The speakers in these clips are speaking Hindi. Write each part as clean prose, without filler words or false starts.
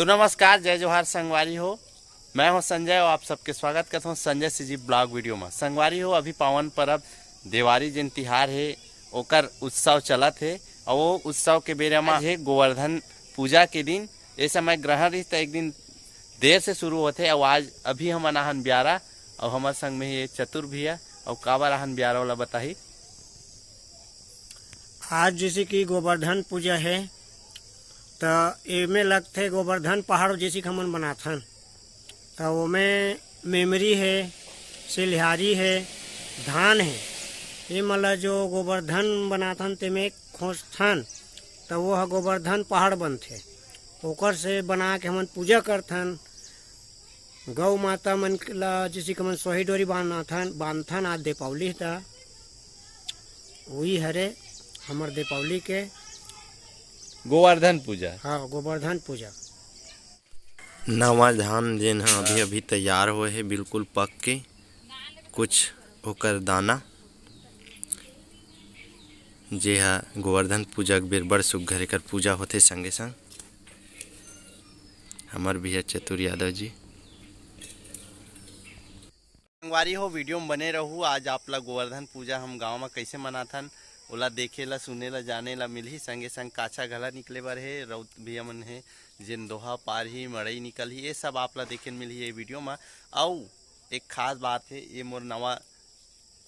तो नमस्कार, जय जोहार संगवारी हो। मैं हूं संजय और आप सबके स्वागत करता हूं संजय सीजी ब्लॉग वीडियो में। संगवारी हो, अभी पावन पर्व देवारी जिन तिहार है ओकर उत्सव चलत है और वो उत्सव के बेरे में है गोवर्धन पूजा के दिन। ये समय ग्रहण रही तो एक दिन देर से शुरू होते और आज अभी हम अनाहन ब्यारा और हमारे संग में ये चतुर भी है और काबर आहन ब्यारा वाला बताही। आज जैसे कि गोवर्धन पूजा है तो एमे लगते गोवर्धन पहाड़ जैसे कि हमन बनाथन तो ओमें मेमरी है, सिलहारी है, धान है। ये मतलब जो गोवर्धन बनाथन तेमें खोजथन तो वो है गोवर्धन पहाड़ बनते। ओकर से बना के हमन पूजा करथन। गौ माता मन ला जैसे कि हमन सोही डोरी बांधथन आज दीपावली था वही हरे हमर दीपावली के गोवर्धन पूजा। हाँ, गोवर्धन पूजा। नवा धान जेन ह अभी अभी तैयार हुए है, बिल्कुल पक के कुछ ओकर दाना जे हा गोवर्धन पूजा के बेर बड़ सुग्घर एकर पूजा होथे। संगे संग हमर भी है चतुर यादव जी। संगवारी हो, वीडियो में बने रहू। आज आप ला गोवर्धन पूजा हम गांव में कैसे मनाथन ओला देखे ला, सुने ला, जाने ला मिलही। संगे संग काचा घला निकले बर है, रौत भी अमन है, जिन दोहा पार ही मड़ई निकल ही, ये सब आप ला देखे मिलही ये वीडियो में। और एक खास बात है, ये मोर नवा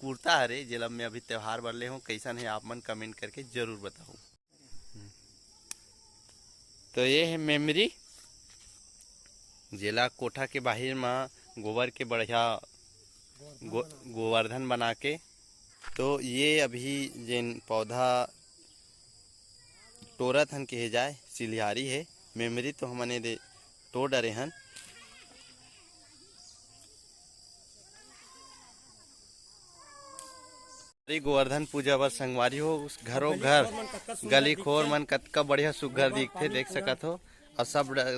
कुर्ता हरे जेला मैं अभी त्योहार बर ले हूँ। कैसन है आप मन कमेंट करके जरूर बताओ। तो ये है मेमरी जेला कोठा के बाहर में गोबर के बढ़िया गोवर्धन बना के। तो ये अभी जिन पौधा टोरत हन के जाए सिलिहारी है, मेमरी तो हमने दे टो डरे हन। गोवर्धन पूजा बर संगवारी हो, घरों घर गली खोर मन कतका बढ़िया सुघर दिखते देख सकत हो। और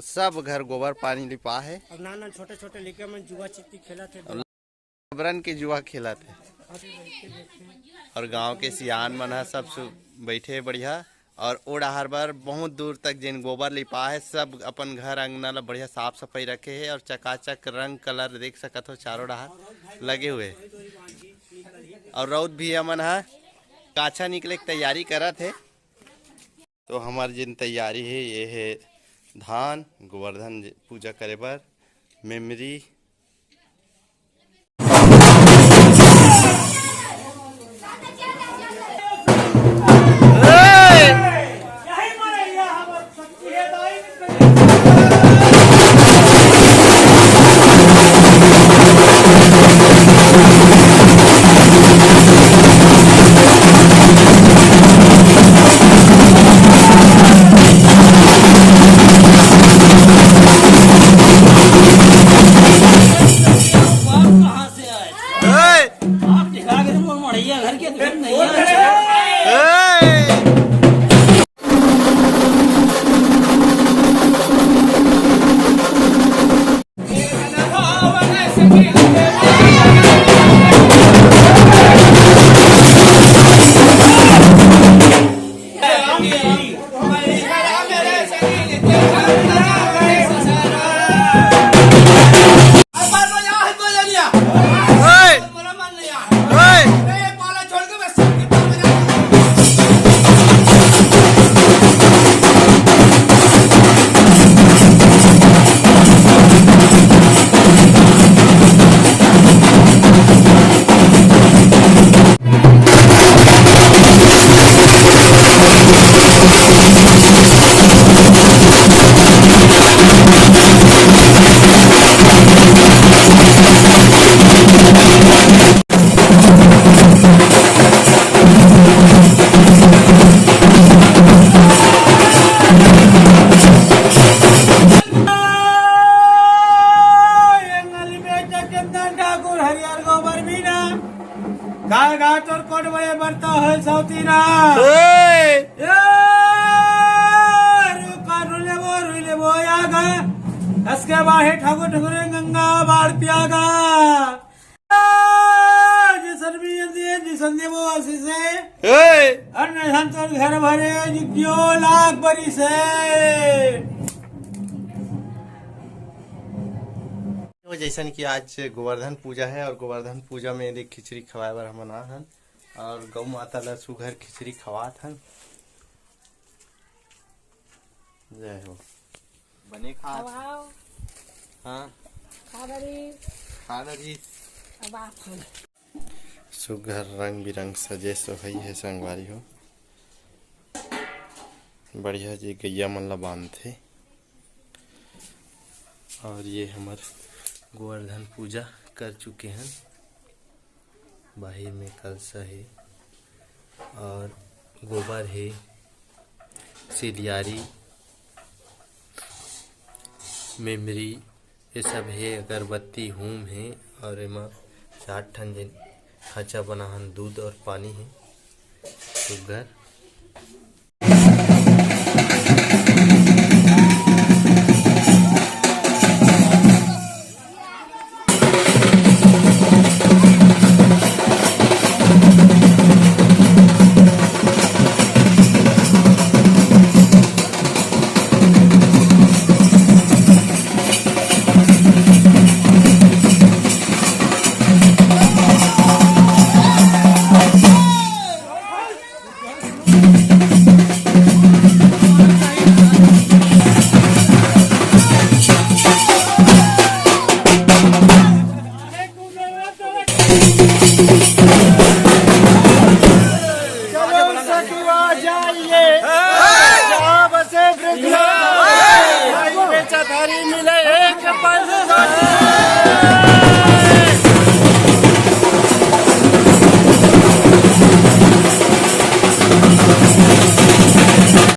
सब घर गोबर पानी लिपा है। छोटे छोटे लड़के मन जुआ चित्ती खेलत है, बरन के जुआ खेलत है। और गांव के सियान मन है सब बैठे बढ़िया। और ओ डहर बर बहुत दूर तक जिन गोबर लिपा है, सब अपन घर अंगना ला बढ़िया साफ सफाई रखे है। और चकाचक रंग कलर देख सकत हो, चारों डहर लगे हुए। और रौद भी अमन है काछा निकले की तैयारी करत है। तो हमार जिन तैयारी है ये है धान गोवर्धन पूजा करे बर मेमरी। घर के नहीं है। घाट और कोट बड़े बढ़ता है सौतीना रुले वो आगा इसके बाहे ठाकुर ठकुरे गंगा बाढ़ पियागा जिसन वो आशीष है अन्य संतोष घर भरे जिज्ञो लाख बरी से तो जैसन कि आज गोवर्धन पूजा है और गोवर्धन पूजा में यदि खिचड़ी खवाए बर हम आना हन और गौ माता ला सुघर खिचड़ी खवात हन। जय हो। बने खा हाँ खाना जी सुघर रंग बिरंग सजे सोहई है संगवारी हो। बढ़िया जी गैया मन ला बांधथे और ये हमार गोवर्धन पूजा कर चुके हैं। बाहर में कलसा है और गोबर है, सिलियारी, मेमरी ये सब है, अगरबत्ती होम है और एमा 60 ठन जिन खाचा बनाहन दूध और पानी है सुगर। मिले एक